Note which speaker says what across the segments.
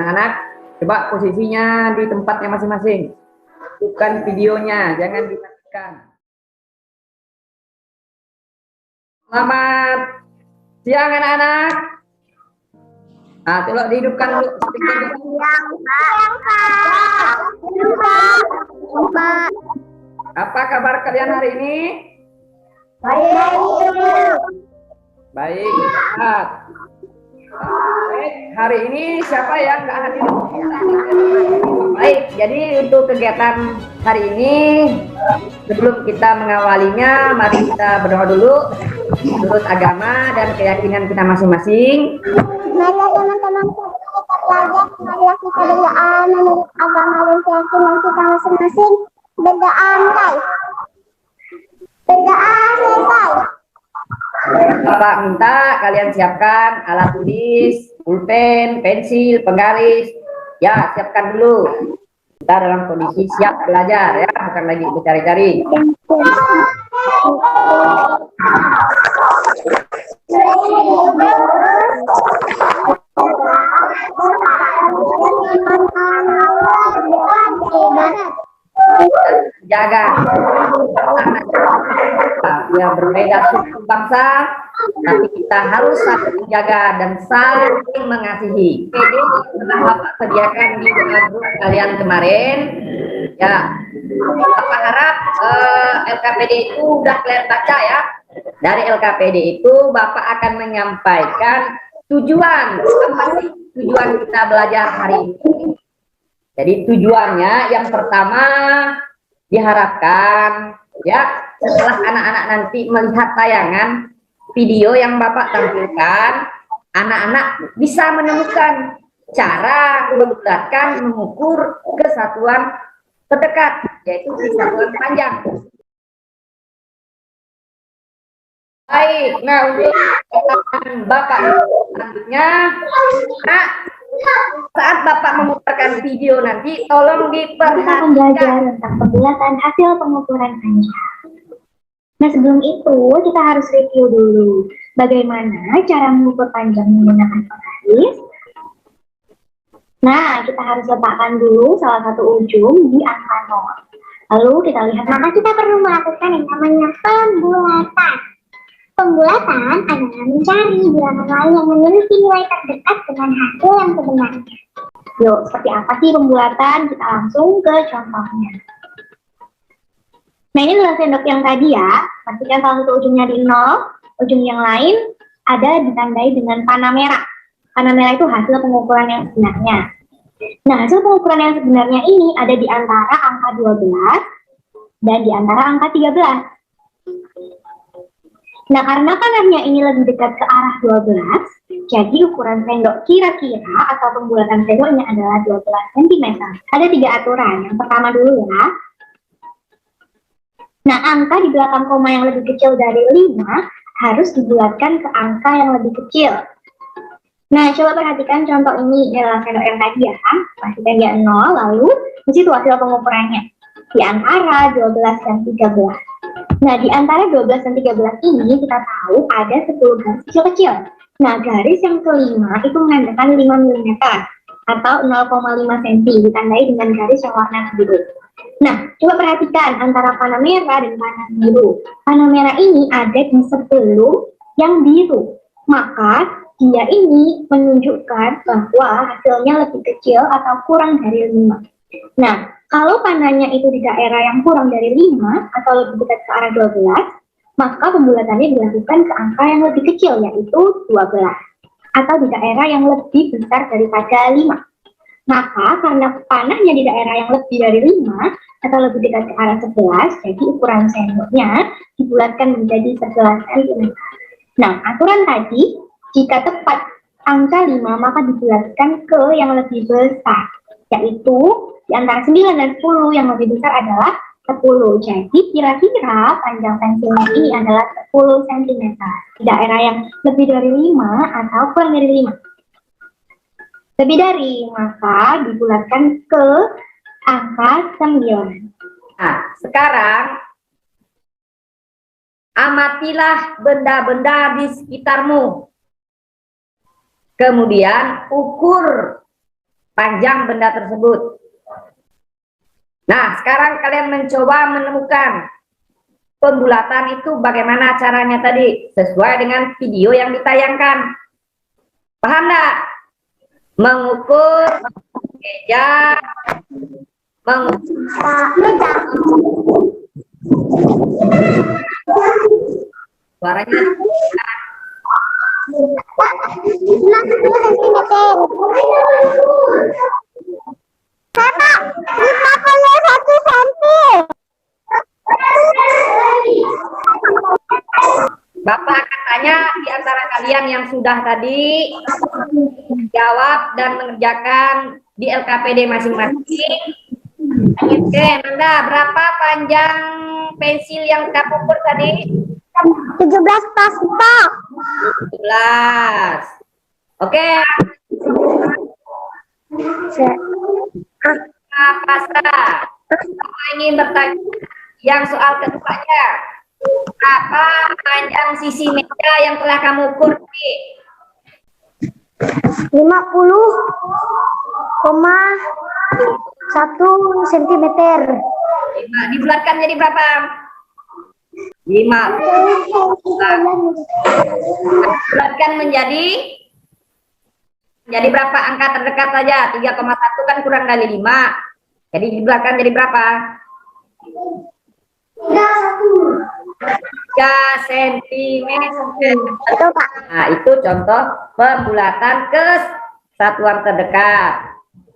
Speaker 1: anak-anak coba posisinya di tempatnya masing-masing. Bukan videonya, jangan dimatikan. Selamat siang anak-anak. Nah, coba dihidupkan dulu. Apa kabar kalian hari ini?
Speaker 2: Baik.
Speaker 1: Baik. Baik. Hari ini siapa yang nggak hadir? Baik. Jadi untuk kegiatan hari ini, sebelum kita mengawalinya, mari kita berdoa dulu menurut agama dan keyakinan kita masing-masing.
Speaker 2: Mari teman-teman kita belajar, marilah kita berdoa menurut agama dan keyakinan kita masing-masing. Berdoa mulai. Berdoa selesai.
Speaker 1: Bapak minta kalian siapkan alat tulis, pulpen, pensil, penggaris. Ya, siapkan dulu. Kita dalam kondisi siap belajar ya, bukan lagi mencari-cari. Jaga ya, berbeda suku bangsa, tapi kita harus saling menjaga dan saling mengasihi. Jadi telah Bapak sediakan di grup kalian kemarin ya. Bapak harap LKPD itu udah kalian baca ya. Dari LKPD itu Bapak akan menyampaikan tujuan, apa sih tujuan kita belajar hari ini. Jadi tujuannya yang pertama diharapkan ya, setelah anak-anak nanti melihat tayangan video yang Bapak tampilkan, anak-anak bisa menemukan cara membulatkan, mengukur kesatuan terdekat, yaitu kesatuan panjang. Baik, nah untuk Bapak selanjutnya, nah, saat Bapak memutarkan video nanti, tolong
Speaker 2: Kita
Speaker 1: diperhatikan.
Speaker 2: belajar tentang pembulatan hasil pengukuran panjang. Nah, sebelum itu kita harus review dulu bagaimana cara mengukur panjang menggunakan penggaris. Nah, kita harus letakkan dulu salah satu ujung di angka 0. Lalu kita lihat, maka kita perlu melakukan yang namanya pembulatan. Pembulatan adalah mencari bilangan lain yang memiliki nilai terdekat dengan hasil yang sebenarnya. Yuk, seperti apa sih pembulatan? Kita langsung ke contohnya. Nah, ini adalah sendok yang tadi ya. Pastikan salah satu ujungnya di 0, ujung yang lain ada ditandai dengan panah merah. Panah merah itu hasil pengukuran yang sebenarnya. Nah, hasil pengukuran yang sebenarnya ini ada di antara angka 12 dan di antara angka 13. Nah, karena panahnya ini lebih dekat ke arah 12, jadi ukuran sendok kira-kira atau pembulatan sendoknya adalah 12 cm. Ada 3 aturan. Yang pertama dulu ya. Nah, angka di belakang koma yang lebih kecil dari 5 harus dibulatkan ke angka yang lebih kecil. Nah, coba perhatikan contoh ini adalah sendok yang tadi ya. Pastikan dia 0, lalu di situ hasil pengukurannya. Di antara 12 dan 13. Nah, di antara 12 dan 13 ini kita tahu ada 10 garis kecil-kecil. Nah, garis yang kelima itu menandakan 5 mm atau 0,5 cm ditandai dengan garis yang warna biru. Nah, coba perhatikan antara panah merah dan panah biru. Panah merah ini ada di sebelum yang biru. Maka dia ini menunjukkan bahwa hasilnya lebih kecil atau kurang dari 5. Nah, kalau panahnya itu di daerah yang kurang dari 5 atau lebih dekat ke arah 12, maka pembulatannya dilakukan ke angka yang lebih kecil, yaitu 12. Atau di daerah yang lebih besar daripada 5. Maka karena panahnya di daerah yang lebih dari 5 atau lebih dekat ke arah 11, jadi ukuran sendoknya dibulatkan menjadi 11 cm. Nah, aturan tadi, jika tepat angka 5, maka dibulatkan ke yang lebih besar, yaitu di antara 9 dan 10 yang lebih besar adalah 10. Jadi kira-kira panjang pensilnya ini adalah 10 cm. Di daerah yang lebih dari 5 atau kurang dari 5. Lebih dari, maka dibulatkan ke angka 9.
Speaker 1: Nah, sekarang amatilah benda-benda di sekitarmu. Kemudian ukur panjang benda tersebut. Nah, sekarang kalian mencoba menemukan pembulatan itu bagaimana caranya tadi, sesuai dengan video yang ditayangkan. Paham nggak? Mengukur meja, suaranya
Speaker 2: 51 cm.
Speaker 1: Bapak akan tanya di antara kalian yang sudah tadi jawab dan mengerjakan di LKPD masing-masing. Oke, Nanda, berapa panjang pensil yang kamu ukur tadi?
Speaker 2: 17 pasta.
Speaker 1: 17. Oke. Pasta. Apa ingin bertanya yang soal keduanya? Apa panjang sisi meja yang telah kamu ukur?
Speaker 2: 50,1 cm.
Speaker 1: Dibulatkan jadi berapa? 5. Bulatkan menjadi berapa? Angka terdekat saja. 3,1 kan kurang dari 5. Jadi dibulatkan jadi berapa? 3 cm. Nah, itu contoh pembulatan ke satuan terdekat.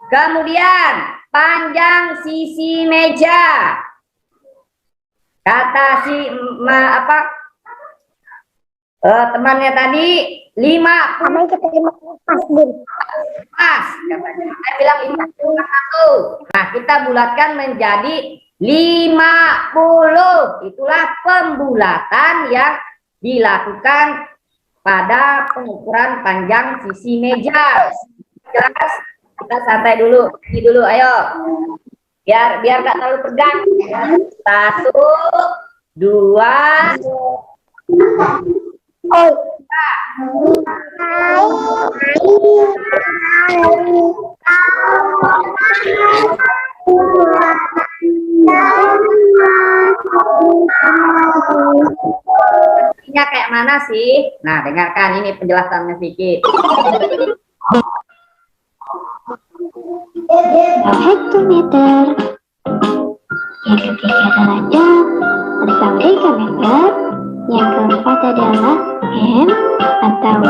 Speaker 1: Kemudian panjang sisi meja. Kata si temannya tadi 50.
Speaker 2: Apa yang kita terima pas, Din?
Speaker 1: Pas. Saya bilang 51. Nah, kita bulatkan menjadi 50. Itulah pembulatan yang dilakukan pada pengukuran panjang sisi meja. Jelas? Kita santai dulu. Ini dulu, ayo. Biar nggak terlalu pegang. 1, 2.
Speaker 2: Oh.
Speaker 1: Ini kayak mana sih? Nah, dengarkan ini penjelasannya sedikit.
Speaker 2: Hektometer. Yang ketiga adalah jam atau dekameter. Yang keempat adalah hem atau.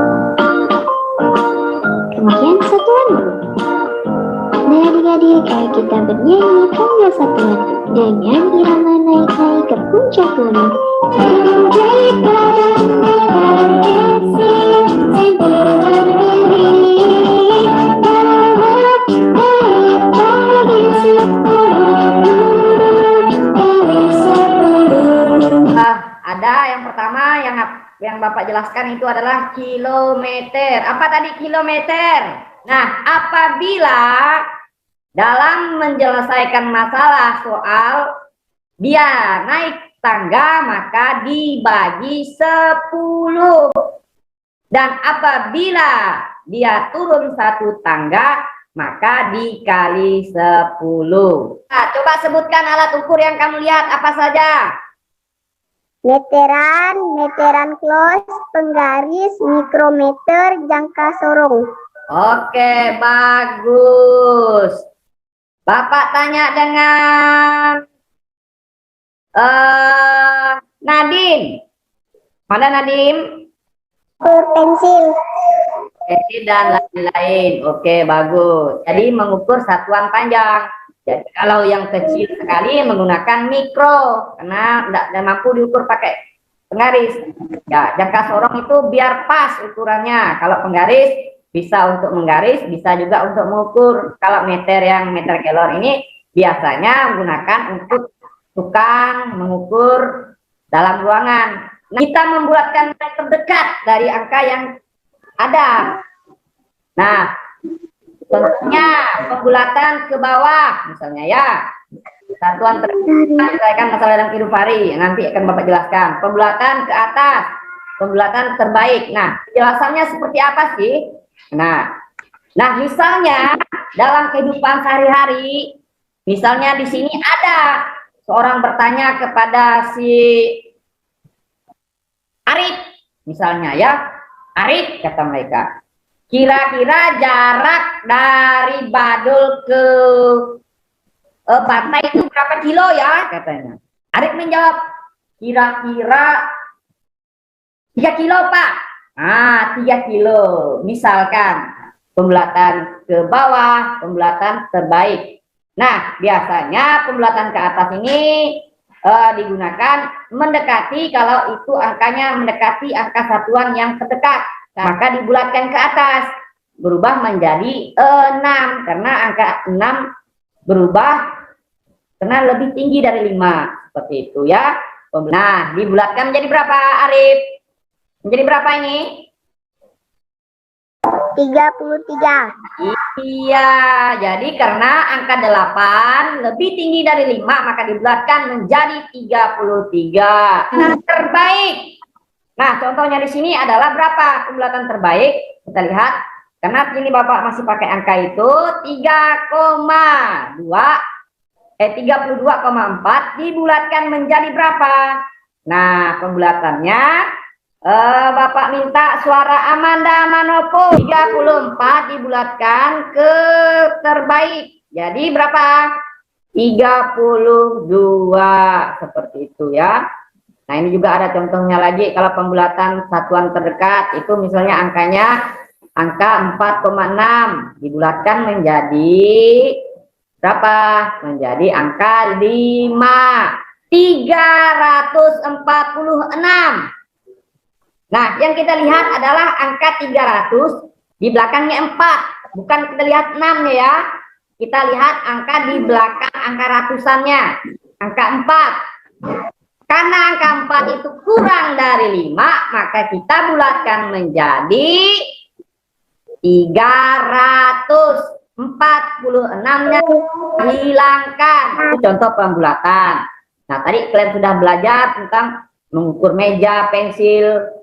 Speaker 2: Kemudian satuan mulut. Nah, adik-adik, ayo kita bernyanyi panggil satuan dengan irama naik-naik ke puncak gunung.
Speaker 1: Ada yang pertama yang Bapak jelaskan itu adalah kilometer. Apa tadi kilometer? Nah, apabila dalam menyelesaikan masalah soal dia naik tangga maka dibagi 10. Dan apabila dia turun 1 tangga maka dikali 10. Nah, coba sebutkan alat ukur yang kamu lihat apa saja?
Speaker 2: Meteran close, penggaris, mikrometer, jangka sorong.
Speaker 1: Oke, bagus. Bapak tanya dengan Nadim. Mana Nadim?
Speaker 2: Pensil.
Speaker 1: Pensil dan lain-lain. Oke, bagus. Jadi mengukur satuan panjang. Jadi kalau yang kecil sekali menggunakan mikro karena tidak mampu diukur pakai penggaris. Ya, jangka sorong itu biar pas ukurannya. Kalau penggaris bisa untuk menggaris, bisa juga untuk mengukur. Kalau meter yang meter kelor ini biasanya menggunakan untuk tukang mengukur dalam ruangan. Nah, kita membulatkan yang terdekat dari angka yang ada. Nah, contohnya pembulatan ke bawah, misalnya ya. Satuan terdekat selesaikan masalah dalam hidup hari. Nanti akan Bapak jelaskan. Pembulatan ke atas, pembulatan terbaik. Nah, penjelasannya seperti apa sih? Nah, misalnya dalam kehidupan sehari-hari, misalnya di sini ada seorang bertanya kepada si Arif, misalnya ya, Arif kata mereka, kira-kira jarak dari Badul ke pantai itu berapa kilo ya katanya. Arif menjawab, kira-kira 3 kilo Pak. 3 kilo. Misalkan pembulatan ke bawah, pembulatan terbaik. Nah, biasanya pembulatan ke atas ini digunakan mendekati, kalau itu angkanya mendekati angka satuan yang terdekat, maka dibulatkan ke atas, berubah menjadi 6, karena angka 6 berubah karena lebih tinggi dari 5, seperti itu ya. Nah, dibulatkan menjadi berapa Arif? Menjadi berapa ini?
Speaker 2: 33.
Speaker 1: Iya, jadi karena angka 8 lebih tinggi dari 5, maka dibulatkan menjadi 33. Terbaik. Nah, contohnya di sini adalah berapa pembulatan terbaik? Kita lihat, karena ini Bapak masih pakai angka itu 32,4 dibulatkan menjadi berapa? Nah, pembulatannya Bapak minta suara Amanda Manopo. 34 dibulatkan ke terbaik. Jadi berapa? 32. Seperti itu ya. Nah, ini juga ada contohnya lagi. Kalau pembulatan satuan terdekat itu misalnya angkanya angka 4,6 dibulatkan menjadi berapa? Menjadi angka 5. 346. Nah, yang kita lihat adalah angka 300, di belakangnya 4. Bukan kita lihat 6 ya. Kita lihat angka di belakang angka ratusannya. Angka 4. Karena angka 4 itu kurang dari 5, maka kita bulatkan menjadi 346-nya hilangkan. Itu contoh pembulatan. Nah, tadi kalian sudah belajar tentang mengukur meja, pensil,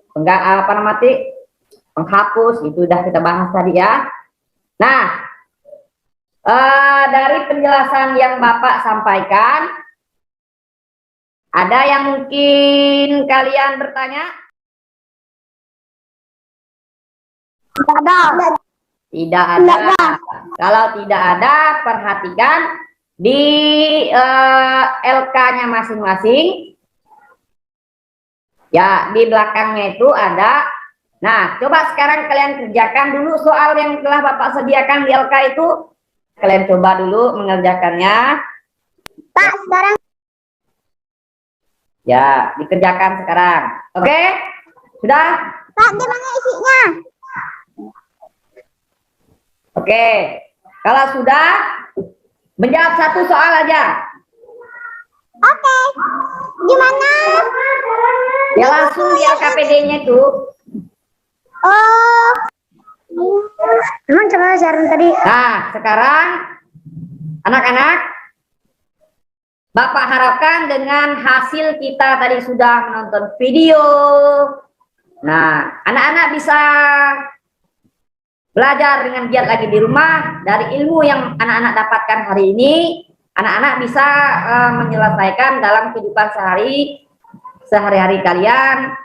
Speaker 1: penghapus, itu udah kita bahas tadi ya. Nah, dari penjelasan yang Bapak sampaikan, ada yang mungkin kalian bertanya? Tidak ada. Kalau tidak ada, perhatikan di LK-nya masing-masing. Ya, di belakangnya itu ada. Nah, coba sekarang kalian kerjakan dulu soal yang telah Bapak sediakan di LK itu. Kalian coba dulu mengerjakannya.
Speaker 2: Pak, sekarang.
Speaker 1: Ya, dikerjakan sekarang. Oke? Sudah?
Speaker 2: Pak, gimana isinya?
Speaker 1: Oke. Kalau sudah, menjawab satu soal aja.
Speaker 2: Oke. Gimana?
Speaker 1: Ya langsung di LKPD-nya itu.
Speaker 2: Oh. Emang coba siaran tadi.
Speaker 1: Nah, sekarang anak-anak, Bapak harapkan dengan hasil kita tadi sudah menonton video. Nah, anak-anak bisa belajar dengan giat lagi di rumah. Dari ilmu yang anak-anak dapatkan hari ini, anak-anak bisa menyelesaikan dalam kehidupan sehari-hari kalian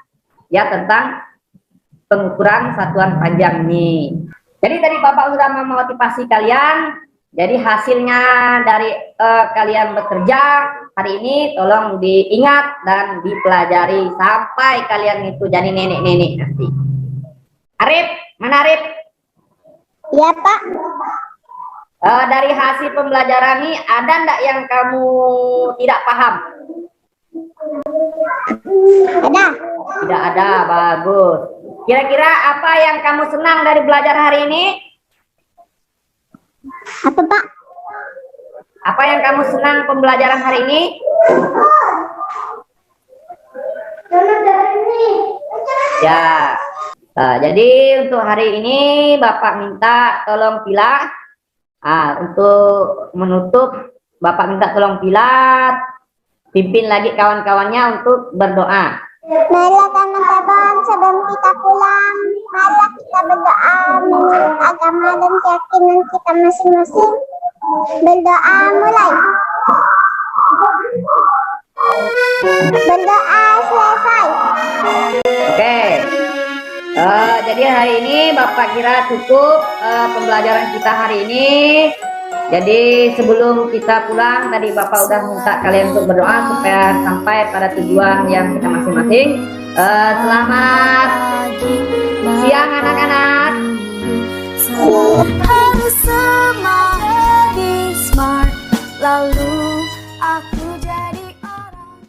Speaker 1: ya, tentang pengukuran satuan panjang ini. Jadi tadi Bapak sudah memotivasi kalian. Jadi hasilnya dari kalian bekerja hari ini tolong diingat dan dipelajari sampai kalian itu jadi nenek-nenek nanti. Arif, mana Arif?
Speaker 2: Iya, Pak.
Speaker 1: Dari hasil pembelajaran ini ada enggak yang kamu tidak paham?
Speaker 2: Ada.
Speaker 1: Tidak ada, bagus. Kira-kira apa yang kamu senang dari belajar hari ini?
Speaker 2: Apa, Pak?
Speaker 1: Apa yang kamu senang pembelajaran hari ini? Ya. Jadi untuk hari ini Bapak minta tolong pilah. Untuk menutup, Bapak minta tolong pilah, pimpin lagi kawan-kawannya untuk berdoa.
Speaker 2: Marilah teman-teman sebelum kita pulang, marilah kita berdoa menurut agama
Speaker 3: agama dan keyakinan kita masing-masing. Berdoa mulai. Berdoa selesai.
Speaker 1: Oke. Jadi hari ini Bapak kira cukup pembelajaran kita hari ini. Jadi sebelum kita pulang, tadi Bapak udah minta kalian untuk berdoa supaya sampai pada tujuan yang kita masing-masing. Selamat siang anak-anak.
Speaker 4: Harus semangat, be smart, lalu